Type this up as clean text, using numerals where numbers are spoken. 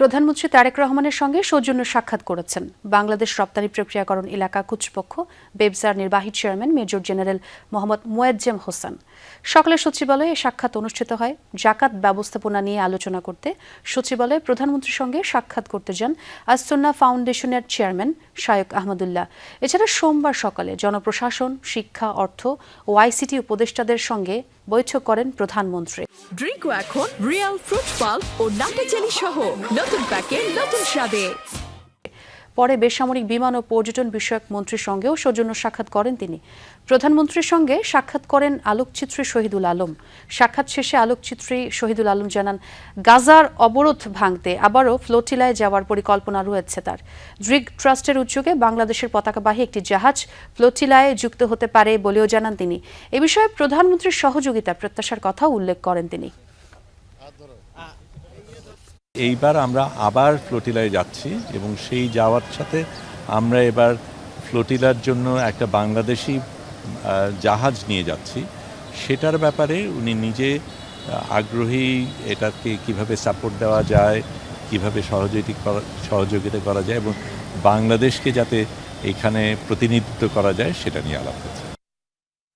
প্রধানমন্ত্রী তারেক রহমানের সঙ্গে সৌজন্য সাক্ষাৎ করেছেন বাংলাদেশ রপ্তানি প্রক্রিয়াকরণ এলাকা কর্তৃপক্ষ বেবসার নির্বাহী chairman major general Mohammad Moazzem Hossain. সকালে সচিবালয়ে সাক্ষাৎ অনুষ্ঠিত হয়। জাকাত ব্যবস্থাপনা নিয়ে আলোচনা করতে সচিবালয়ে প্রধানমন্ত্রীর সঙ্গে সাক্ষাৎ করতে যান আস-সুন্নাহ ফাউন্ডেশনের চেয়ারম্যান শায়খ আহমদুল্লাহ। এছাড়া সোমবার সকালে জনপ্রশাসন, শিক্ষা, অর্থ ও আইসিটি উপদেষ্টাদের সঙ্গে বৈঠক করেন প্রধানমন্ত্রী। ড্রিঙ্কো এখন রিয়াল ফ্রুট পাল্প ও নাটে চেরি সহ নতুন প্যাকে নতুন স্বাদে। পরে বেসামরিক বিমান ও পর্যটন বিষয়ক মন্ত্রীর সঙ্গেও সৌজন্য সাক্ষাৎ করেন তিনি। প্রধানমন্ত্রীর সঙ্গে সাক্ষাৎ করেন আলোকচিত্রী শহীদুল আলম। সাক্ষাৎ শেষে আলোকচিত্রী শহীদুল আলম জানান, গাজার অবরোধ ভাঙতে আবারও ফ্লোটিলায় যাওয়ার পরিকল্পনা রয়েছে তার। ড্রিগ ট্রাস্টের উদ্যোগে বাংলাদেশের পতাকাবাহী একটি জাহাজ ফ্লোটিলায় যুক্ত হতে পারে বলেও জানান তিনি। এ বিষয়ে প্রধানমন্ত্রীর সহযোগিতা প্রত্যাশার কথা উল্লেখ করেন তিনি। এইবার আমরা আবার ফ্লোটিলায় যাচ্ছি এবং সেই যাওয়ার সাথে আমরা এবার ফ্লোটিলার জন্য একটা বাংলাদেশি জাহাজ নিয়ে যাচ্ছি। সেটার ব্যাপারে উনি নিজে আগ্রহী, এটাকে কিভাবে সাপোর্ট দেওয়া যায়, কিভাবে সহযোগিতা করা যায় এবং বাংলাদেশকে যাতে এখানে প্রতিনিধিত্ব করা যায় সেটা নিয়ে আলাপ করছি।